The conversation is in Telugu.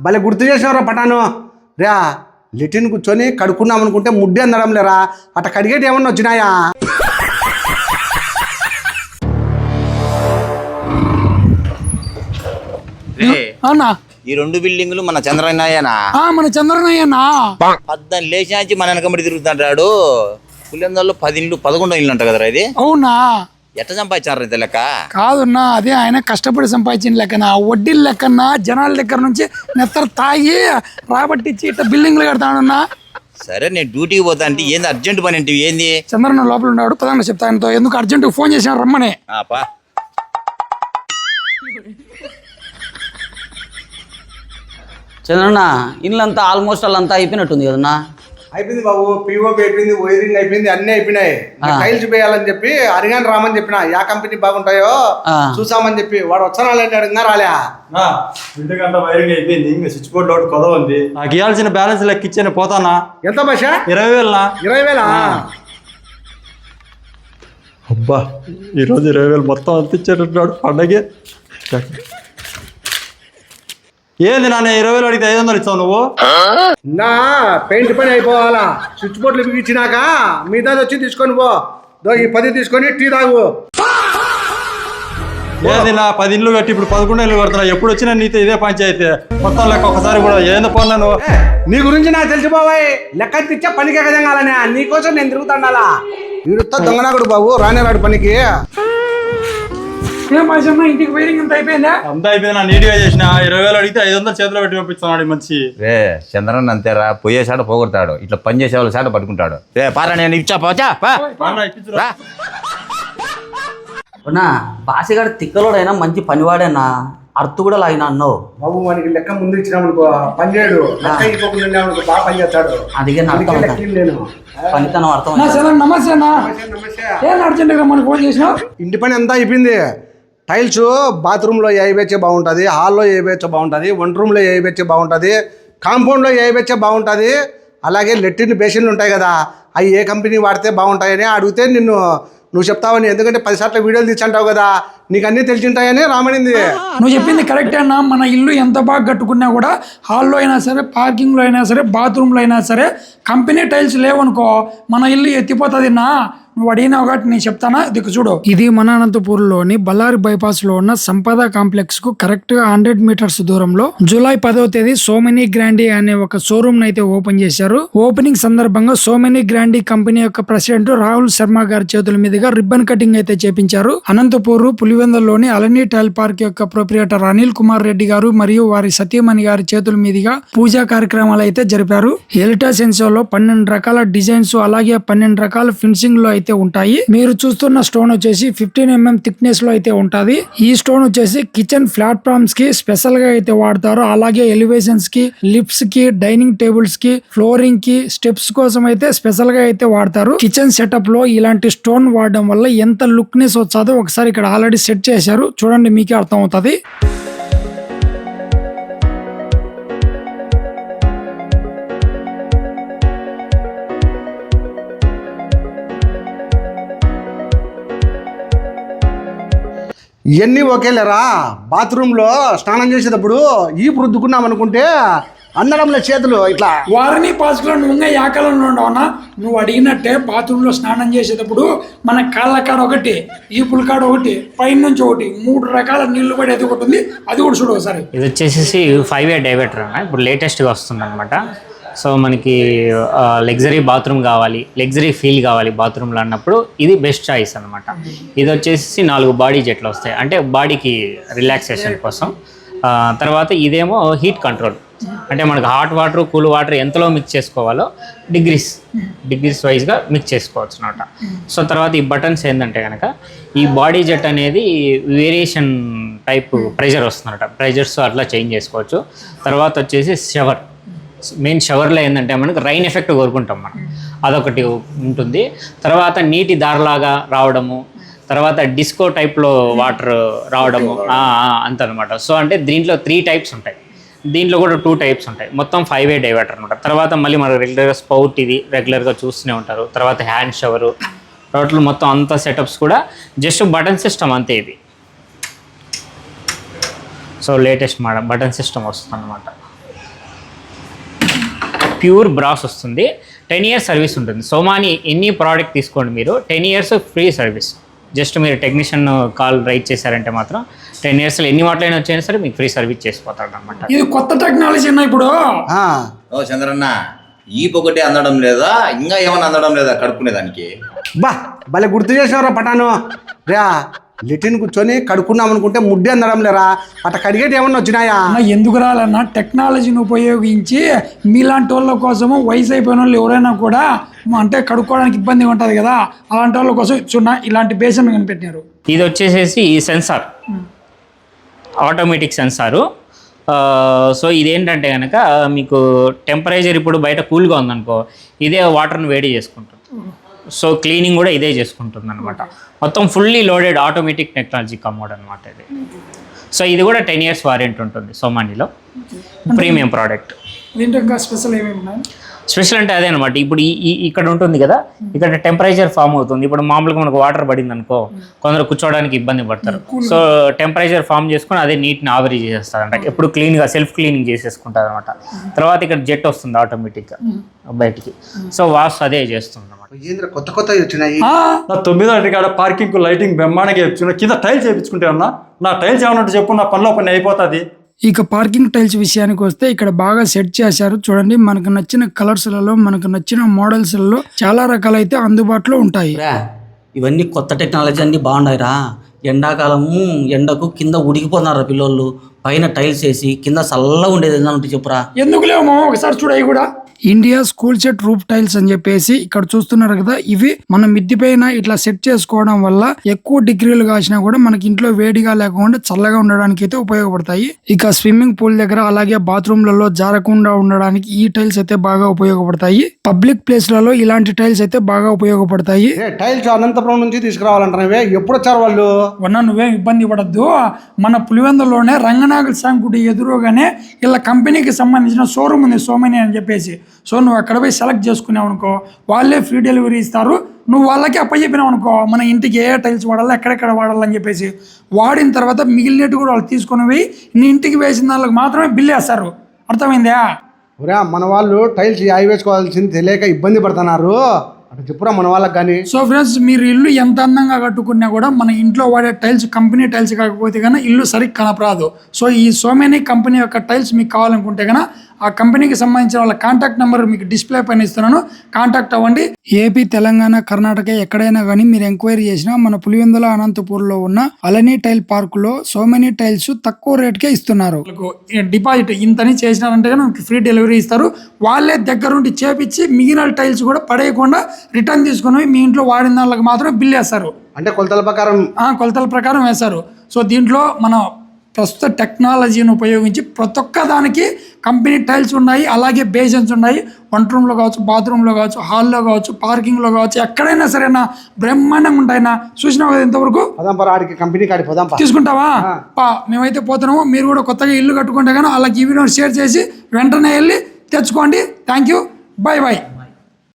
భలే గుర్తు చేసినారా పటాను రా. లెటిన్ కూర్చొని కడుక్కున్నాం అనుకుంటే ముడ్డి అందడం లేరా, అట్ట కడిగేటి ఏమన్నా వచ్చినాయా? అన్నా ఈ 2 బిల్డింగులు మన చంద్రన్నయ్యనా? మన చంద్రనయ్యనా. పద్దాన్ని లేచి మన వెనకబడి తిరుగుతుంటాడు. పులిందల్లో 10 ఇళ్ళు 11 ఇల్లు అంట కదరా ఇది. అవునా? ఎట్ట సంపాదించారు ఇంత లెక్క? కాదున్నా, అదే ఆయన కష్టపడి సంపాదించిన లెక్కన, వడ్డీల లెక్కన, జనాల దగ్గర నుంచి నెత్తర తాగి రాబట్టించి ఇట్లా బిల్డింగ్లు కడతాడన్నా. సరే నేను డ్యూటీకి పోతా అంటే ఏంది అర్జెంట్ పని అంటే ఏంది? చంద్రన్న లోపల ఉన్నాడు, పదంగా చెప్తా ఆయనతో. ఎందుకు అర్జెంట్ ఫోన్ చేసిన రమ్మని. పా చంద్రన్న, ఇల్లంతా ఆల్మోస్ట్ వాళ్ళంతా అయిపోయినట్టుంది కదన్నా? అయిపోయింది బాబు, పిఓపి అయిపోయింది, వైరింగ్ అయిపోయింది, అన్ని అయిపోయినాయి. టైల్స్ వేయాలని చెప్పి అరిగాని రామని చెప్పిన, యా కంపెనీ బాగుంటాయో చూసామని చెప్పి. వాడు వచ్చానాలంటే అడిగినా రాలే. ఇంటికంతా వైరింగ్ అయిపోయింది, ఇంకా స్విచ్ బోర్డు ఒకటి కొదవ ఉంది. నాకు ఇవ్వాల్సిన బ్యాలెన్స్ లెక్క ఇచ్చాను, పోతానా? ఎంత భాష? 20,000. 20,000? అబ్బా, ఈరోజు 20,000 మొత్తం అంతించేటట్టున్నాడు పండగే. ఏంది నాన్న 20,000 అడిగితే 500 ఇస్తావు నువ్వు? నా పెయింట్ పని అయిపోవాలా, స్విచ్ బోర్డులు బిగించినాక మిగతాది వచ్చి తీసుకొని పో. ఈ 10 తీసుకొని టీ తాగు. ఏంది నా 10 ఇళ్ళు కట్టి ఇప్పుడు 11 ఇళ్ళు కడుతున్నా. ఎప్పుడు వచ్చినా నీతో ఇదే పంచాయితీ మొత్తం లెక్క ఒకసారి కూడా ఏందో పోన్నాను. నీ గురించి నాకు తెలిసిపోవాయి, లెక్క తెచ్చా పనికి ఎగదంగాలనే నీకోసం నేను తిరుగుతాడాలా. వీడుతో దొంగనాకుడు బాబు, రానేరాడు పనికి. ఏం భాష, ఇంటికి వైరింగ్ అంత అయిపోయిందా? అంతా అయిపోయింది. నా నీట్గా చేసిన 20,000 అడిగితే 500 చేతిలో పెట్టి పంపిస్తున్నాడు మంచి. రే చంద్రన్ అంతేరా, పోయేసాడు పోగొడతాడు, ఇట్లా పని చేసే వాళ్ళ సాట పట్టుకుంటాడు. రే పారా, నేను ఇచ్చా పోచా. బాసిగాడు తిక్కలోడైనా మంచి పనివాడేనా, అర్తు కూడా లాగినా అన్నావు బాబు. మనకి లెక్క ముందు ఇచ్చినామనుకో పని చేయడు, లెక్క ఇవ్వకుండా బాగా పని చేస్తాడు. అదిగే నేను పనితనం అర్థం. నమస్తే అన్న. ఏం అర్జెంట్ గా మనకు ఫోన్ చేసినావు? ఇంటి పని అంతా అయిపోయింది. టైల్స్ బాత్రూంలో ఏ వేచ్చే బాగుంటుంది, హాల్లో ఏ వేచ్చే బాగుంటుంది, వంట రూమ్లో ఏ వేచ్చే బాగుంటుంది, కాంపౌండ్లో ఏ వేచ్చే బాగుంటుంది, అలాగే లెట్రిన్ బేసిన్లు ఉంటాయి కదా, అవి ఏ కంపెనీ వాడితే బాగుంటాయని అడిగితే నువ్వు చెప్తావని. ఎందుకంటే 10 సార్లు వీడియోలు తీర్చంటావు కదా, నీకు అన్నీ తెలిసింటాయని రామనింది. నువ్వు చెప్పింది కరెక్టే అన్న. మన ఇల్లు ఎంత బాగా కట్టుకున్నా కూడా హాల్లో అయినా సరే, పార్కింగ్లో అయినా సరే, బాత్రూంలో అయినా సరే కంపెనీ టైల్స్ లేవనుకో మన ఇల్లు ఎత్తిపోతుంది నా. నువ్వు అడిగినావు కాబట్టి నేను చెప్తానా, దిక్కు చూడు. ఇది మన అనంతపూర్లోని బళ్ళారి బైపాస్ లో ఉన్న సంపద కాంప్లెక్స్ కు కరెక్ట్ గా 100 మీటర్స్ దూరంలో జూలై 10వ తేదీ సోమెనీ గ్రాండీ అనే ఒక షోరూమ్ అయితే ఓపెన్ చేశారు. ఓపెనింగ్ సందర్భంగా సోమెనీ గ్రాండీ కంపెనీ యొక్క ప్రెసిడెంట్ రాహుల్ శర్మ గారి చేతుల మీదుగా రిబ్బన్ కటింగ్ అయితే చేపించారు. అనంతపూర్ పులివెందులలోని అలనీ టైల్ పార్క్ యొక్క ప్రొప్రియటర్ అనిల్ కుమార్ రెడ్డి గారు మరియు వారి సతీమణి గారి చేతుల మీదుగా పూజా కార్యక్రమాలు అయితే జరిపారు. ఎలిటా సెన్సోలో 12 రకాల డిజైన్స్ అలాగే 12 రకాల ఫినిషింగ్ లో అయితే ఉంటాయి. మీరు చూస్తున్న స్టోన్ వచ్చేసి 15 mm థిక్నెస్ లో అయితే ఉంటది. ఈ స్టోన్ వచ్చేసి కిచెన్ ప్లాట్ఫామ్స్ కి స్పెషల్ గా అయితే వాడతారు. అలాగే ఎలివేషన్స్ కి, లిఫ్ట్స్ కి, డైనింగ్ టేబుల్స్ కి, ఫ్లోరింగ్ కి, స్టెప్స్ కోసం అయితే స్పెషల్ గా అయితే వాడతారు. కిచెన్ సెటప్ లో ఇలాంటి స్టోన్ వాడడం వల్ల ఎంత లుక్నెస్ వచ్చాదో ఒకసారి ఇక్కడ ఆల్రెడీ సెట్ చేశారు, చూడండి మీకే అర్థం అవుతుంది. ఇవన్నీ ఒకేలేరా. బాత్రూంలో స్నానం చేసేటప్పుడు ఈ రుద్దుకున్నాం అనుకుంటే అందడంలో చేతులు ఇట్లా వారిని పాసుకులో నువ్వు యాకలంలో ఉండవునా. నువ్వు అడిగినట్టే బాత్రూంలో స్నానం చేసేటప్పుడు మన కాళ్ళ కాడ ఒకటి, ఈపుల కాడ ఒకటి, పైన నుంచి ఒకటి, 3 రకాల నీళ్లు పడేది ఒకటి ఉంది. అది కూడా చూడు ఒకసారి. ఇది వచ్చేసి 5-way డైవర్టర్ అన్న, ఇప్పుడు లేటెస్ట్గా వస్తుంది అనమాట. సో మనకి లగ్జరీ బాత్రూమ్ కావాలి, లగ్జరీ ఫీల్ కావాలి బాత్రూమ్లో అన్నప్పుడు ఇది బెస్ట్ చాయిస్ అనమాట. ఇది వచ్చేసి 4 బాడీ జెట్లు వస్తాయి, అంటే బాడీకి రిలాక్సేషన్ కోసం. తర్వాత ఇదేమో హీట్ కంట్రోల్, అంటే మనకు హాట్ వాటర్, కూల్ వాటర్ ఎంతలో మిక్స్ చేసుకోవాలో డిగ్రీస్ వైజ్గా మిక్స్ చేసుకోవచ్చు అనమాట. సో తర్వాత ఈ బటన్స్ ఏంటంటే కనుక ఈ బాడీ జెట్ అనేది వేరియేషన్ టైప్ ప్రెజర్ వస్తుందన్నమాట, ప్రెజర్స్ అట్లా చేంజ్ చేసుకోవచ్చు. తర్వాత వచ్చేసి షవర్, మెయిన్ షవర్లో ఏంటంటే మనకు రైన్ ఎఫెక్ట్ కోరుకుంటాం మనం, అదొకటి ఉంటుంది. తర్వాత నీటి దారిలాగా రావడము, తర్వాత డిస్కో టైప్లో వాటర్ రావడము అంత అనమాట. సో అంటే దీంట్లో 3 టైప్స్ ఉంటాయి, దీంట్లో కూడా 2 టైప్స్ ఉంటాయి. మొత్తం 5-way డైవర్టర్ అనమాట. తర్వాత మళ్ళీ మనకు రెగ్యులర్గా స్పౌట్, ఇది రెగ్యులర్గా చూస్తూనే ఉంటారు. తర్వాత హ్యాండ్ షవరు, టోటల్ మొత్తం అంత సెటప్స్ కూడా జస్ట్ బటన్ సిస్టమ్ అంతే ఇది. సో లేటెస్ట్ బటన్ సిస్టమ్ వస్తుంది అనమాట. ప్యూర్ బ్రాస్ వస్తుంది. 10 years సర్వీస్ ఉంటుంది. సోమాని ఎన్ని ప్రోడక్ట్ తీసుకోండి మీరు 10 years ఫ్రీ సర్వీస్. జస్ట్ మీరు టెక్నీషియన్ కాల్ రైట్ చేశారంటే మాత్రం 10 yearsలో ఎన్ని వాటిలైనా వచ్చినా సరే మీకు ఫ్రీ సర్వీస్ చేసిపోతాడు అనమాట. ఇది కొత్త టెక్నాలజీ అన్న ఇప్పుడు. ఆ, ఓ చంద్రన్న ఈ పొగటే అందడం లేదా, ఇంకా ఏమన్నా అందడం లేదా కడుక్కునేదానికి? బా భలే గుర్తు చేసినవరా పటాను. రా లెటిన్ కూర్చొని కడుక్కున్నాం అనుకుంటే ముడ్డి అందడం లేరా, అట్లా కడిగేటి ఏమన్నా వచ్చినాయా? అన్న ఎందుకు రాలన్నా, టెక్నాలజీని ఉపయోగించి మీలాంటి వాళ్ళ కోసము వయసు అయిపోయిన వాళ్ళు ఎవరైనా కూడా అంటే కడుక్కోవడానికి ఇబ్బందిగా ఉంటుంది కదా, అలాంటి వాళ్ళ కోసం చూడ ఇలాంటి బేసిన్ కనిపెట్టినారు. ఇది వచ్చేసేసి ఈ సెన్సార్, ఆటోమేటిక్ సెన్సారు. సో ఇదేంటంటే కనుక మీకు టెంపరేచర్ ఇప్పుడు బయట కూల్గా ఉందనుకో, ఇదే వాటర్ని వేడి చేసుకుంటుంది. సో క్లీనింగ్ కూడా ఇదే చేసుకుంటుంది అనమాట. మొత్తం fully loaded automatic technology commode అనమాట ఇది. సో ఇది కూడా 10 years వారంటీ ఉంటుంది సోమానిలో. Premium product. దీంట్లో ఇంకా స్పెషల్ ఏమేమి ఉన్నాయి? స్పెషల్ అంటే అదే అనమాట. ఇప్పుడు ఇక్కడ ఉంటుంది కదా, ఇక్కడ టెంపరేచర్ ఫామ్ అవుతుంది. ఇప్పుడు మామూలుగా మనకు వాటర్ పడింది అనుకో, కొందరు కూర్చోవడానికి ఇబ్బంది పడతారు. సో టెంపరేచర్ ఫామ్ చేసుకొని అదే నీట్ని ఆవిరి చేసేస్తుంది అంట. ఎప్పుడు క్లీన్గా సెల్ఫ్ క్లీనింగ్ చేసేసుకుంటుంది అనమాట. తర్వాత ఇక్కడ జెట్ వస్తుంది ఆటోమేటిక్గా బయటికి. సో వాష్ అదే చేస్తుంది అనమాట. ఏంద్ర కొత్త కొత్త వచ్చినాయి. నా 9వ ఇంటికాడ పార్కింగ్ లైటింగ్ బ్రహ్మాండంగా వేయించుకున్నా. కింద టైల్స్ వేయించుకుంటే ఉన్నా. నా టైల్స్ ఏమన్నట్టు చెప్పు, నా పనిలో పని అయిపోతుంది. ఇక పార్కింగ్ టైల్స్ విషయానికి వస్తే ఇక్కడ బాగా సెట్ చేశారు చూడండి. మనకు నచ్చిన కలర్స్లలో, మనకు నచ్చిన మోడల్స్లలో చాలా రకాలైతే అందుబాటులో ఉంటాయి. ఇవన్నీ కొత్త టెక్నాలజీ అన్నీ బాగున్నాయిరా. ఎండాకాలము ఎండకు కింద ఉడికిపోతున్నారు పిల్లోళ్ళు. పైన టైల్స్ వేసి కింద చల్లగా ఉండేది ఏంటంటే చెప్పురా. ఎందుకు లేమో ఒకసారి చూడ. కూడా India school set roof tiles అని చెప్పేసి ఇక్కడ చూస్తున్నారు కదా, ఇవి మన మిద్ది పైన ఇట్లా సెట్ చేసుకోవడం వల్ల ఎక్కువ డిగ్రీలు కాసినా కూడా మనకి ఇంట్లో వేడిగా లేకుండా చల్లగా ఉండడానికి అయితే ఉపయోగపడతాయి. ఇక స్విమ్మింగ్ పూల్ దగ్గర అలాగే బాత్రూమ్లలో జారకుండా ఉండడానికి ఈ టైల్స్ అయితే బాగా ఉపయోగపడతాయి. పబ్లిక్ ప్లేస్లలో ఇలాంటి టైల్స్ అయితే బాగా ఉపయోగపడతాయి. టైల్స్ అనంతపురం నుంచి తీసుకురావాలంటున్నావే, ఎప్పుడు వచ్చారు వాళ్ళు? వన్నా నువ్వేం ఇబ్బంది పడద్దు. మన పులివెందులోనే రంగనాగల స్వామి గుడి ఎదురుగానే ఇలా కంపెనీకి సంబంధించిన షోరూమ్ ఉంది సోమని అని చెప్పేసి. సో నువ్వు అక్కడ పోయి సెలెక్ట్ చేసుకున్నావు అనుకో, వాళ్ళే ఫ్రీ డెలివరీ ఇస్తారు. నువ్వు వాళ్ళకి అప్పచెప్పినావు అనుకో, మన ఇంటికి ఏ టైల్స్ వాడాలి, ఎక్కడెక్కడ వాడాలని చెప్పేసి వాడిన తర్వాత మిగిలినట్టు కూడా వాళ్ళు తీసుకొని పోయి నీ ఇంటికి వేసిన దానికి మాత్రమే బిల్ వేస్తారు. అర్థమైందా? ఒరే మన వాళ్ళు టైల్స్ వేసుకోవాల్సింది తెలియక ఇబ్బంది పడుతున్నారు. అట్లా చెప్పురా మన వాళ్ళకి కానీ. సో ఫ్రెండ్స్, మీరు ఇల్లు ఎంత అందంగా కట్టుకున్నా కూడా మన ఇంట్లో వాడే టైల్స్ కంపెనీ టైల్స్ కాకపోతే కన్నా ఇల్లు సరిగ్గా కనపరాదు. సో ఈ సోమని కంపెనీ యొక్క టైల్స్ మీకు కావాలనుకుంటే కన్నా ఆ కంపెనీకి సంబంధించిన వాళ్ళ కాంటాక్ట్ నెంబర్ మీకు డిస్ప్లే పైన ఇస్తున్నాను, కాంటాక్ట్ అవ్వండి. ఏపీ, తెలంగాణ, కర్ణాటక ఎక్కడైనా కానీ మీరు ఎంక్వైరీ చేసినా మన పులివెందుల అనంతపూర్లో ఉన్న అలనీ టైల్ పార్కులో సోమని టైల్స్ తక్కువ రేట్కే ఇస్తున్నారు. డిపాజిట్ ఇంతని చేసినారంటే కానీ మీకు ఫ్రీ డెలివరీ ఇస్తారు. వాళ్ళే దగ్గరుండి చేపించి మిగిలిన టైల్స్ కూడా పడేయకుండా రిటర్న్ తీసుకుని మీ ఇంట్లో వాడిన వాళ్ళకి మాత్రం బిల్ వేస్తారు. అంటే కొలతల ప్రకారం వేస్తారు. సో దీంట్లో మన ప్రస్తుత టెక్నాలజీని ఉపయోగించి ప్రతి ఒక్క దానికి కంపెనీ టైల్స్ ఉన్నాయి, అలాగే బేసిన్స్ ఉన్నాయి. వంట రూమ్లో కావచ్చు, బాత్రూంలో కావచ్చు, హాల్లో కావచ్చు, పార్కింగ్లో కావచ్చు, ఎక్కడైనా సరేనా బ్రహ్మాండంగా ఉంటాయినా. చూసినావు కదా ఇంతవరకు. కంపెనీ కాడి పోదాం. తీసుకుంటావా? మేమైతే పోతున్నాము. మీరు కూడా కొత్తగా ఇల్లు కట్టుకుంటే కానీ అలాగే ఈ వీడియో షేర్ చేసి వెంటనే వెళ్ళి తెచ్చుకోండి. Thank you. Bye bye.